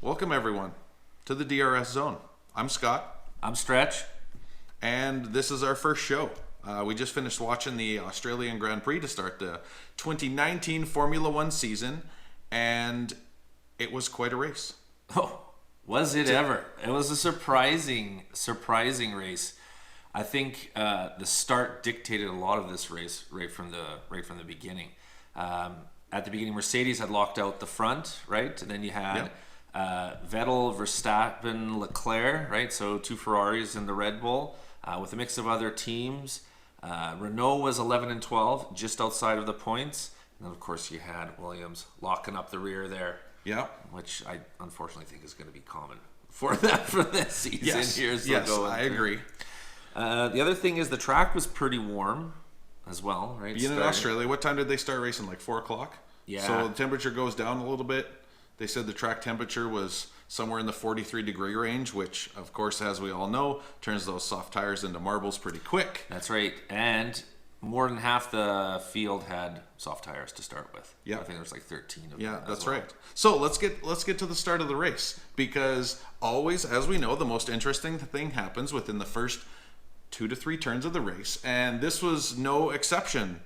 Welcome, everyone, to the DRS Zone. I'm Scott, I'm Stretch. and this is our first show. We just finished watching the Australian Grand Prix to start the 2019 Formula One season, and it was quite a race. Oh, was it ever? It was a surprising race. I think the start dictated a lot of this race right from the beginning. At the beginning, Mercedes had locked out the front, right? And then you had Vettel, Verstappen, Leclerc, right? So two Ferraris in the Red Bull with a mix of other teams. Renault was 11 and 12, just outside of the points. And then, of course, you had Williams locking up the rear there. Yeah. Which I unfortunately think is going to be common for this season. Yes, I agree. The other thing is the track was pretty warm as well, right? Being in Australia, what time did they start racing? Like 4 o'clock? Yeah. So the temperature goes down a little bit. They said the track temperature was somewhere in the 43-degree range, which, of course, as we all know, turns those soft tires into marbles pretty quick. That's right. And more than half the field had soft tires to start with. Yeah. I think there was like 13 of them. Yeah, that's well. right. So let's get to the start of the race, because always, as we know, the most interesting thing happens within the first 2 to 3 turns of the race, and this was no exception.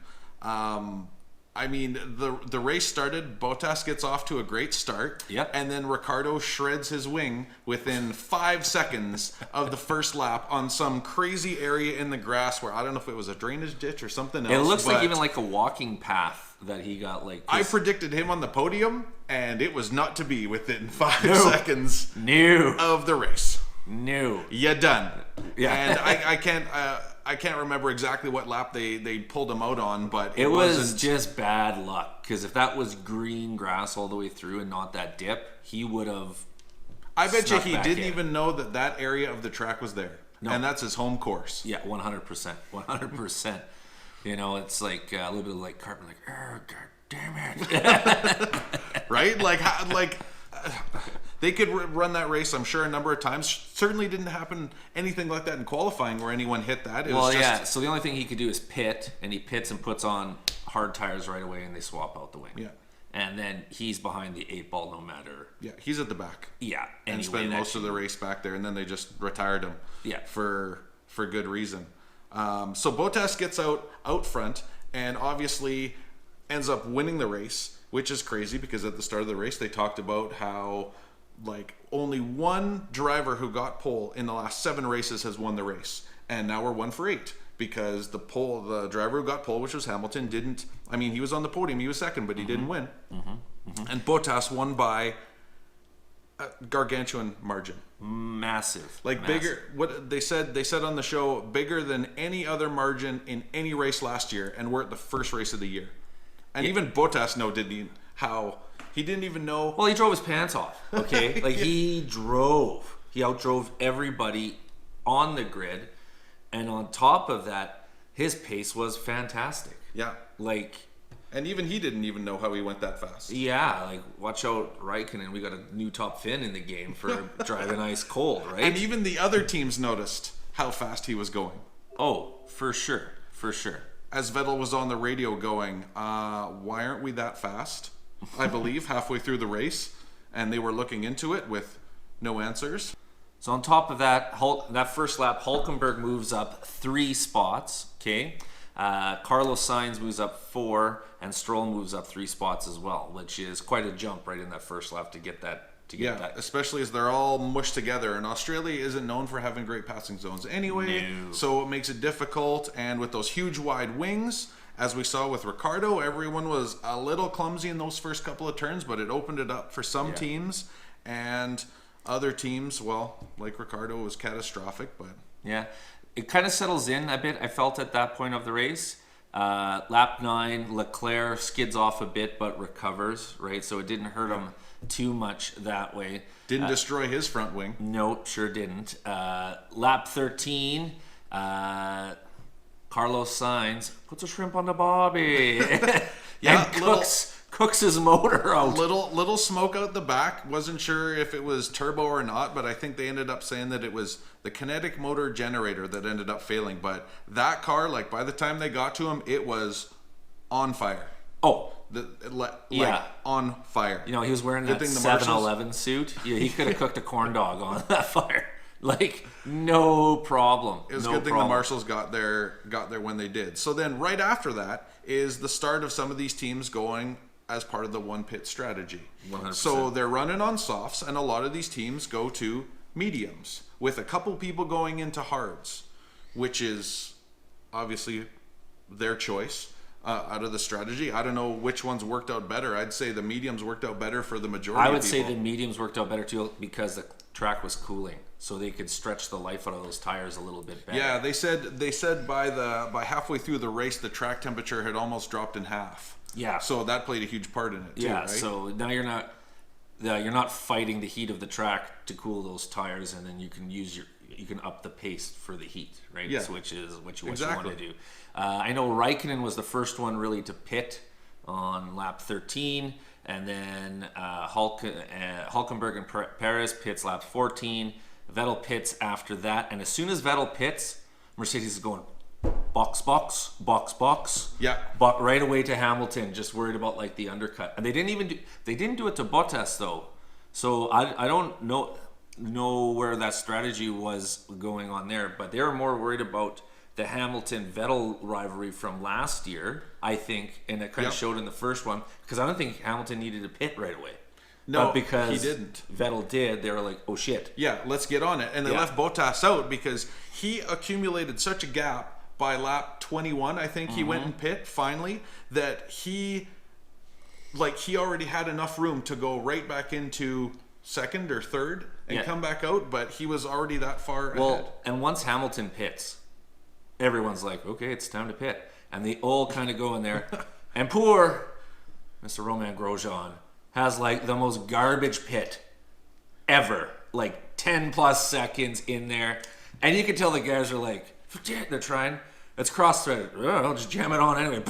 I mean, the race started, Bottas gets off to a great start, Yep. and then Ricciardo shreds his wing within 5 seconds of the first lap on some crazy area in the grass where I don't know if it was a drainage ditch or something else. It looks like but even like a walking path that he got like. I predicted him on the podium, and it was not to be within 5 No. seconds New. of the race. New. You done. Yeah. And I can't remember exactly what lap they pulled him out on, but It was wasn't just bad luck, because if that was green grass all the way through and not that dip, he would have. I bet you snuck he back didn't in. even know that area of the track was there. No. And that's his home course. Yeah, 100%. 100%. You know, it's like a little bit like Cartman, like, oh, God damn it. Right? They could run that race, I'm sure, a number of times. Certainly didn't happen anything like that in qualifying where anyone hit that. It was just, yeah. So the only thing he could do is pit, and he pits and puts on hard tires right away, and they swap out the wing. Yeah. And then he's behind the 8 ball no matter. Yeah, he's at the back. Yeah. And anyway, spent most of the race back there, and then they just retired him. Yeah. For good reason. So Bottas gets out front, and obviously ends up winning the race, which is crazy because at the start of the race they talked about how only one driver who got pole in the last 7 races has won the race, and now we're 1 for 8 because the driver who got pole, which was Hamilton, didn't. I mean, he was on the podium, he was second, but he didn't win. And Bottas won by a gargantuan margin. Massive. Bigger. What they said on the show, bigger than any other margin in any race last year, and we're at the first race of the year. And even Bottas he didn't even know. Well, he drove his pants off, okay? He outdrove everybody on the grid, and on top of that, his pace was fantastic. Yeah. And even he didn't even know how he went that fast. Yeah, watch out, Raikkonen. We got a new top fin in the game for driving ice cold, right? And even the other teams noticed how fast he was going. Oh, for sure. As Vettel was on the radio going, why aren't we that fast? I believe halfway through the race, and they were looking into it with no answers. So on top of that, that first lap, Hulkenberg moves up 3 spots, okay? Carlos Sainz moves up 4, and Stroll moves up 3 spots as well, which is quite a jump right in that first lap to get that. Especially as they're all mushed together, and Australia isn't known for having great passing zones anyway, so it makes it difficult. And with those huge wide wings, as we saw with Ricciardo, everyone was a little clumsy in those first couple of turns, but it opened it up for some teams, and other teams, well, like Ricciardo, was catastrophic. But yeah, it kind of settles in a bit, I felt, at that point of the race. Lap 9, Leclerc skids off a bit but recovers, right? So it didn't hurt him too much that way. Didn't destroy his front wing. No, sure didn't. Lap 13, Carlos Sainz puts a shrimp on the bobby. Yeah, and cooks his motor out. Little smoke out the back. Wasn't sure if it was turbo or not, but I think they ended up saying that it was the kinetic motor generator that ended up failing. But that car, by the time they got to him, it was on fire. Oh, Yeah. on fire. You know, he was wearing that thing the 7-Eleven suit. Yeah, he could have cooked a corn dog on that fire. Like, no problem. It was no a good thing problem. the marshals got there when they did. So then right after that is the start of some of these teams going as part of the one pit strategy. 100%. So they're running on softs, and a lot of these teams go to mediums with a couple people going into hards, which is obviously their choice out of the strategy. I don't know which ones worked out better. I'd say the mediums worked out better for the majority I would of say people. the mediums worked out better too because the track was cooling, so they could stretch the life out of those tires a little bit better. Yeah, they said by halfway through the race the track temperature had almost dropped in half. Yeah. So that played a huge part in it too, Yeah, right? so now you're not fighting the heat of the track to cool those tires, and then you can up the pace for the heat, right? Yeah. So which is what you Exactly. want to do. I know Raikkonen was the first one really to pit on lap 13, and then Hulkenberg and Perez pits lap 14. Vettel pits after that, and as soon as Vettel pits, Mercedes is going box, box, box, box. Yeah. But right away to Hamilton, just worried about like the undercut, and they didn't do it to Bottas though. So I don't know where that strategy was going on there, but they were more worried about the Hamilton Vettel rivalry from last year, I think, and it kind of showed in the first one because I don't think Hamilton needed to pit right away. No, but because he didn't. Vettel did, they were like, oh shit. Yeah, let's get on it. And they left Bottas out because he accumulated such a gap by lap 21, I think he went and pit finally, that he already had enough room to go right back into second or third and come back out, but he was already that far ahead. And once Hamilton pits, everyone's like, okay, it's time to pit. And they all kind of go in there. And poor Mr. Romain Grosjean has like the most garbage pit ever. Like 10 plus seconds in there. And you can tell the guys are like, they're trying. It's cross-threaded. Oh, I'll just jam it on anyway.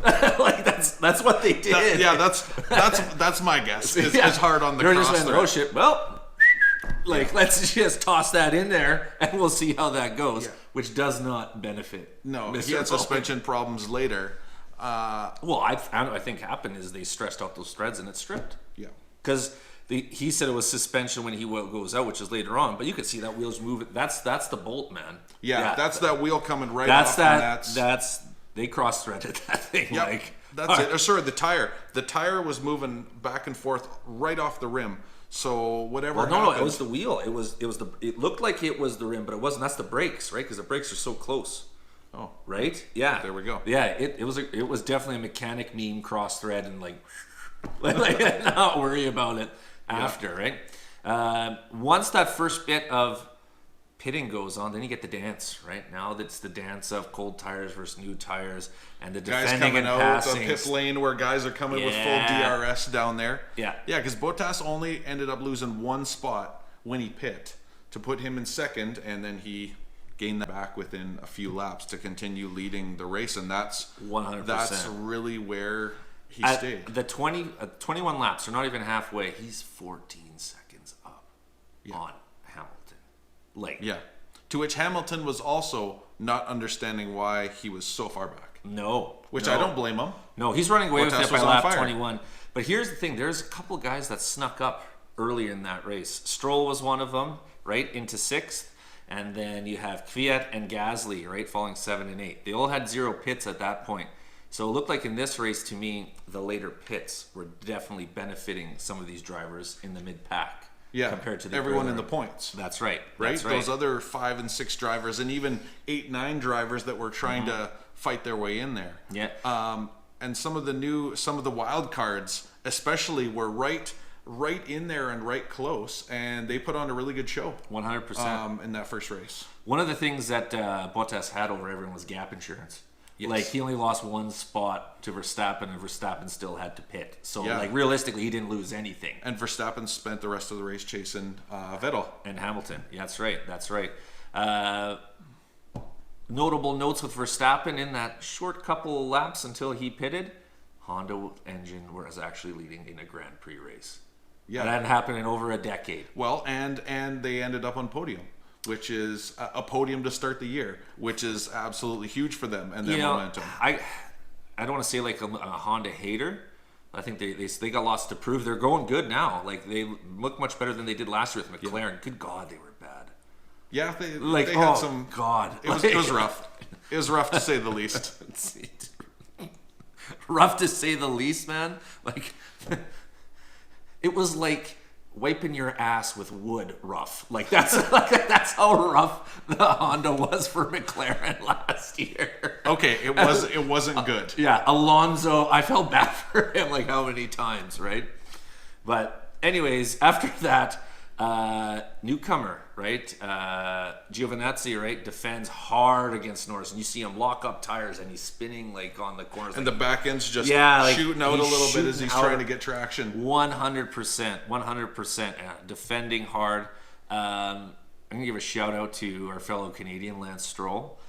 Like that's what they did. That's my guess. It's hard on the They're cross just like, thread. oh shit. Well, let's just toss that in there and we'll see how that goes, which does not benefit. No, Mr. he had suspension problems later. Well, I think happened is they stressed out those threads and it stripped. Yeah. Because he said it was suspension when he goes out, which is later on, but you could see that wheel's moving. That's the bolt, man. Yeah, that's that wheel coming right off. That's they cross-threaded that thing. Yep, like that's it. Sorry, the tire. The tire was moving back and forth right off the rim. So whatever. Well, no, happened, it was the wheel. It looked like it was the rim, but it wasn't. That's the brakes, right? Because the brakes are so close. Oh, right. Yeah. There we go. Yeah, it was definitely a mechanic meme cross thread and like not worry about it after, right? Once that first bit of pitting goes on, then you get the dance, right? Now that's the dance of cold tires versus new tires and the guys defending coming and out passing. the pit lane where guys are coming with full DRS down there. Yeah. Yeah, because Bottas only ended up losing one spot when he pit to put him in second, and then he gained that back within a few laps to continue leading the race, and that's 100%. That's really where he At stayed. the 21 laps, they're not even halfway. He's 14 seconds up on Hamilton. Yeah. To which Hamilton was also not understanding why he was so far back. No. Which I don't blame him. No, he's running away with Bottas it by was on lap fire. 21. But here's the thing. There's a couple guys that snuck up earlier in that race. Stroll was one of them, right, into 6th. And then you have Kvyat and Gasly, right, falling 7 and 8. They all had 0 pits at that point. So it looked like in this race, to me, the later pits were definitely benefiting some of these drivers in the mid-pack. Yeah, compared to the everyone in earlier. the points. That's right. Right? That's right. Those other 5 and 6 drivers, and even 8, 9 drivers that were trying to fight their way in there. Yeah. And some of the wild cards, especially, were right in there and right close, and they put on a really good show. 100%. In that first race. One of the things that Bottas had over everyone was gap insurance. Yes. Like, he only lost one spot to Verstappen, and Verstappen still had to pit. So, Yeah. like, realistically, he didn't lose anything. And Verstappen spent the rest of the race chasing Vettel. And Hamilton. Yeah, that's right. That's right. Notable notes with Verstappen in that short couple of laps until he pitted. Honda engine was actually leading in a Grand Prix race. Yeah. That hadn't happened in over a decade. Well, and they ended up on podium, which is a podium to start the year, which is absolutely huge for them and their momentum. I don't want to say like a Honda hater. I think they got lots to prove. They're going good now. Like they look much better than they did last year with McLaren. Good God, they were bad. Yeah, they oh had some. God, It was rough. It was rough to say the least. Rough to say the least, man. Like it was like wiping your ass with wood rough. Like that's how rough the Honda was for McLaren last year. Okay, it wasn't good. Yeah, Alonso, I felt bad for him like how many times, right? But anyways, after that, newcomer, right? Giovinazzi, right, defends hard against Norris, and you see him lock up tires, and he's spinning like on the corners, And like, the back end's just like, shooting out a little bit as he's shooting trying out. to get traction. 100%, defending hard. I'm gonna give a shout out to our fellow Canadian Lance Stroll.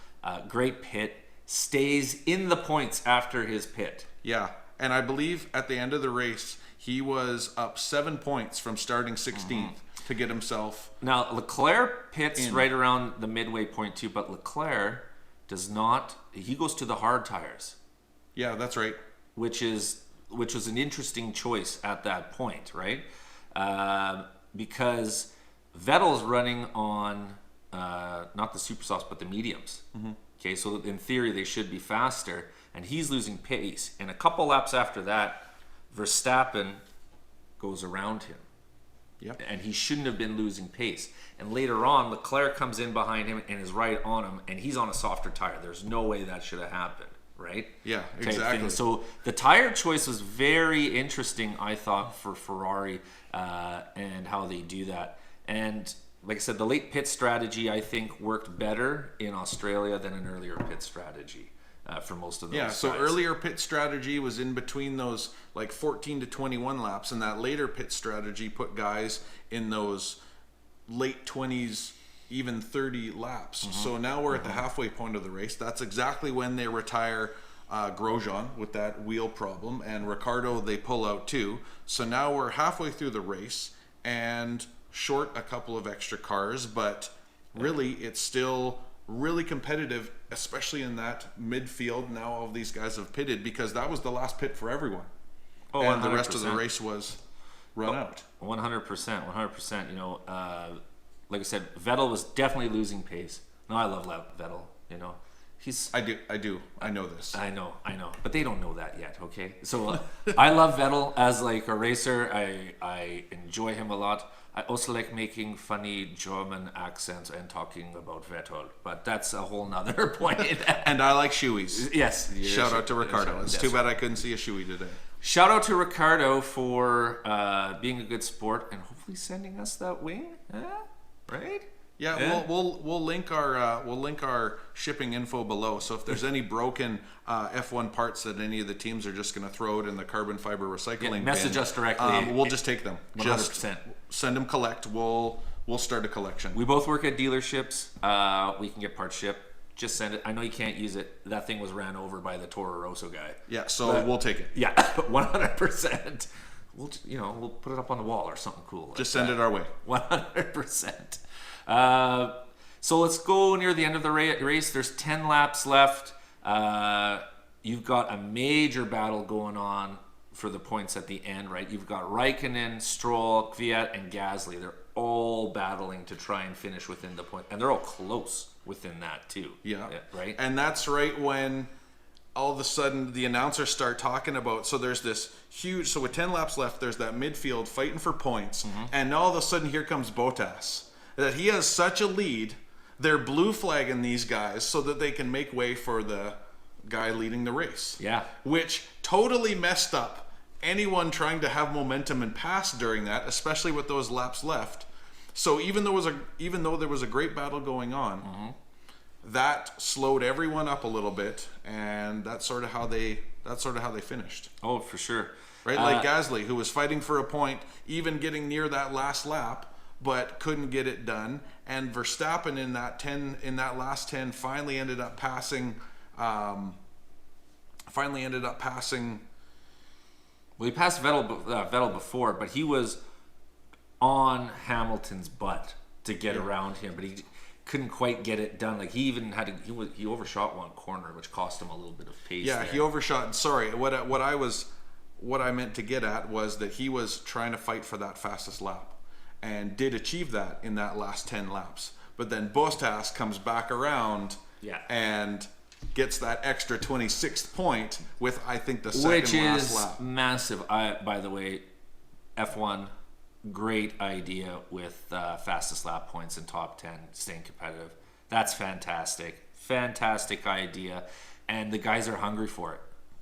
Great pit, stays in the points after his pit. Yeah, and I believe at the end of the race, he was up 7 points from starting 16th to get himself. Now Leclerc pits right around the midway point too, but Leclerc does not. He goes to the hard tires. Yeah, that's right. Which was an interesting choice at that point, right? Because Vettel's running on not the super softs but the mediums. Okay, so in theory they should be faster, and he's losing pace. And a couple laps after that, Verstappen goes around him. Yep. And he shouldn't have been losing pace. And later on, Leclerc comes in behind him and is right on him, and he's on a softer tire. There's no way that should have happened, right? Yeah, Type exactly. thing. So the tire choice was very interesting, I thought, for Ferrari and how they do that. And like I said, the late pit strategy, I think, worked better in Australia than an earlier pit strategy. For most of those Yeah, so guys. earlier pit strategy was in between those like 14 to 21 laps, and that later pit strategy put guys in those late 20s, even 30 laps. So now we're at the halfway point of the race. That's exactly when they retire Grosjean with that wheel problem, and Ricciardo, they pull out too. So now we're halfway through the race and short a couple of extra cars, but really it's still really competitive, especially in that midfield. Now all of these guys have pitted because that was the last pit for everyone. Oh, and the 100%. rest of the race was run out. 100%. You know, like I said, Vettel was definitely losing pace. No, I love Vettel. You know, he's. I do. I know this. I know. But they don't know that yet. Okay, so I love Vettel as like a racer. I enjoy him a lot. I also like making funny German accents and talking about Vettel, but that's a whole nother point. And I like shoeies. Yes. Shout out to Ricciardo. It's too bad I couldn't see a shoey today. Shout out to Ricciardo for being a good sport and hopefully sending us that wing, right? Yeah, we'll link our shipping info below. So if there's any broken F1 parts that any of the teams are just going to throw it in the carbon fiber recycling message bin, us directly. we'll just take them. 100%. Just send them collect. We'll start a collection. We both work at dealerships. We can get parts shipped. Just send it. I know you can't use it. That thing was ran over by the Toro Rosso guy. Yeah, so we'll take it. Yeah, 100%. We'll put it up on the wall or something cool. Just send it our way. 100%. So let's go near the end of the race. There's 10 laps left. You've got a major battle going on for the points at the end, right? You've got Raikkonen, Stroll, Kvyat, and Gasly. They're all battling to try and finish within the point, and they're all close within that too. Yeah. Right. And that's right when all of a sudden the announcers start talking about, so there's this huge, so with 10 laps left, there's that midfield fighting for points, and all of a sudden here comes Bottas. That he has such a lead, they're blue flagging these guys so that they can make way for the guy leading the race. Yeah. Which totally messed up anyone trying to have momentum and pass during that, especially with those laps left. So even though there was a great battle going on, that slowed everyone up a little bit, and that's sort of how they finished. Oh, for sure. Right, like Gasly, who was fighting for a point, even getting near that last lap, but couldn't get it done. And Verstappen in that last 10 finally ended up passing. Well, he passed Vettel before, but he was on Hamilton's butt to get around him. But couldn't quite get it done. Like he even had he overshot one corner, which cost him a little bit of pace. Yeah, there. he overshot. Sorry, what I meant to get at was that he was trying to fight for that fastest lap, and did achieve that in that last 10 laps. But then Bottas comes back around, and gets that extra 26th point with, I think, the second which last is lap. massive. By the way, F1, great idea with fastest lap points in top 10, staying competitive. That's fantastic idea, and the guys are hungry for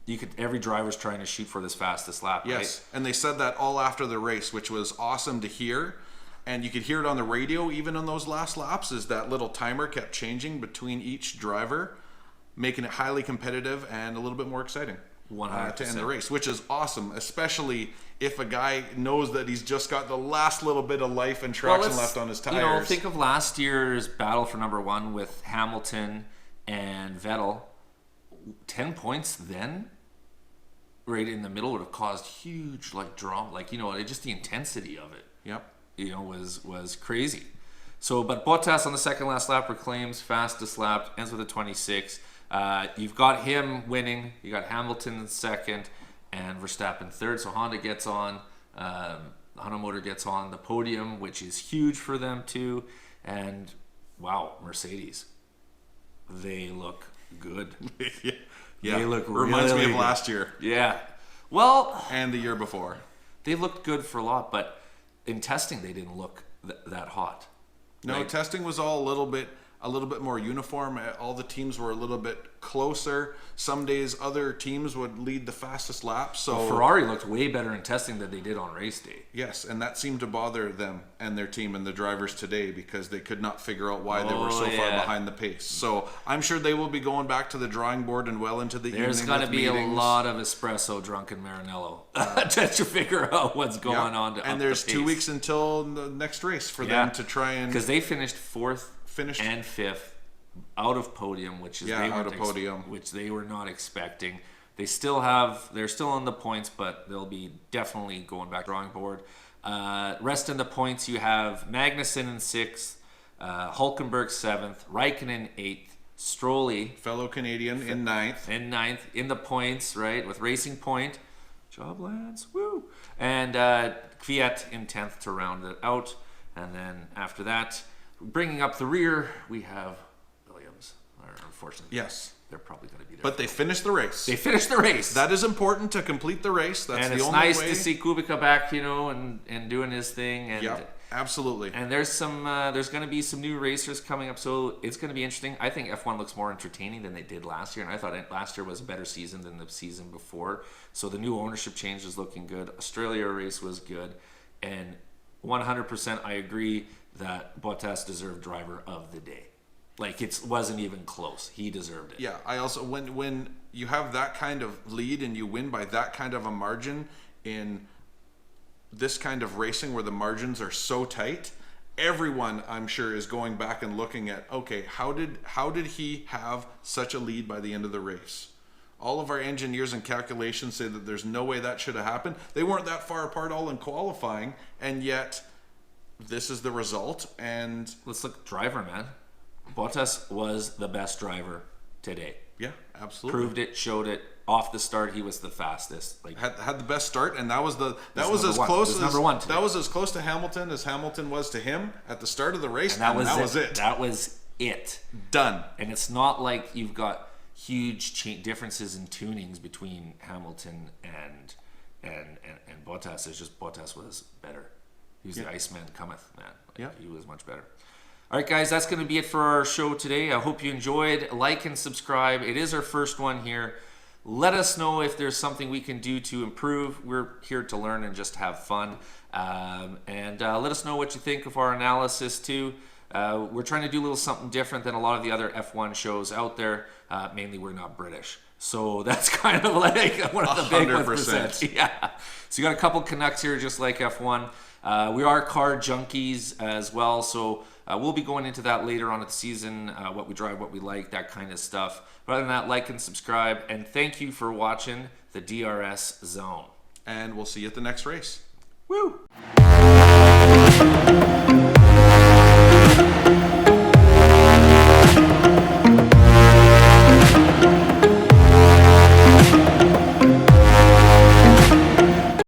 it. Every driver's trying to shoot for this fastest lap. Yes, right? and they said that all after the race, which was awesome to hear. And you could hear it on the radio even on those last laps, is that little timer kept changing between each driver, making it highly competitive and a little bit more exciting 100%. To end the race, which is awesome, especially if a guy knows that he's just got the last little bit of life and traction left on his tires. Think of last year's battle for number one with Hamilton and Vettel. 10 points then, right in the middle, would have caused huge drama. Just the intensity of it. Yep. Was crazy. So, but Bottas on the second last lap reclaims fastest lap, ends with a 26. You've got him winning. You got Hamilton in second, and Verstappen third. So Honda gets on. Honda motor gets on the podium, which is huge for them too. And wow, Mercedes, they look good. Yeah, they look reminds really me of good. last year. Yeah, well, and the year before. They looked good for a lot, but in testing they didn't look that hot. No, testing was all a little bit more uniform. All the teams were a little bit closer. Some days other teams would lead the fastest lap. So Ferrari looked way better in testing than they did on race day. Yes, and that seemed to bother them and their team and the drivers today, because they could not figure out why they were so far behind the pace. So I'm sure they will be going back to the drawing board and well into the evening. There's going to be meetings. A lot of espresso drunk in Maranello to figure out what's going on. And there's 2 weeks until the next race for them to try and, because they finished fourth and fifth out of podium, which is which they were not expecting. They're still on the points, but they'll be definitely going back drawing board. Rest in the points, you have Magnussen in 6th, Hulkenberg 7th, Raikkonen 8th, Stroll, fellow Canadian, in 9th. In the points, right, with Racing Point. Job, lads, woo! And Kvyat in 10th to round it out. And then after that, bringing up the rear, we have Williams. Unfortunately, yes, they're probably going to be there. But they finished the race. That is important to complete the race. That's and the it's only nice way. to see Kubica back, and doing his thing. And yeah, absolutely. And there's going to be some new racers coming up, so it's going to be interesting. I think F1 looks more entertaining than they did last year, and I thought last year was a better season than the season before. So the new ownership change is looking good. Australia race was good, and 100% I agree that Bottas deserved driver of the day. It wasn't even close. He deserved it. Yeah, I also, when you have that kind of lead and you win by that kind of a margin in this kind of racing where the margins are so tight, everyone, I'm sure, is going back and looking at, okay, how did he have such a lead by the end of the race? All of our engineers and calculations say that there's no way that should have happened. They weren't that far apart all in qualifying, and yet this is the result. And let's look, driver, man. Bottas was the best driver today. Yeah, absolutely. Proved it, showed it. Off the start, he was the fastest. Had the best start, and that was as close to Hamilton as Hamilton was to him at the start of the race. And that was it. That was it. Done. And it's not like you've got huge differences in tunings between Hamilton and Bottas. It's just Bottas was better. He was the Iceman cometh, man. He was much better. All right, guys, that's going to be it for our show today. I hope you enjoyed. Like and subscribe. It is our first one here. Let us know if there's something we can do to improve. We're here to learn and just have fun. And let us know what you think of our analysis, too. We're trying to do a little something different than a lot of the other F1 shows out there. Mainly, we're not British. So that's kind of like one of the big 100%. Yeah. So you got a couple Canucks here just like F1. We are car junkies as well, so we'll be going into that later on in the season, what we drive, what we like, that kind of stuff. But other than that, like and subscribe, and thank you for watching the DRS Zone. And we'll see you at the next race. Woo!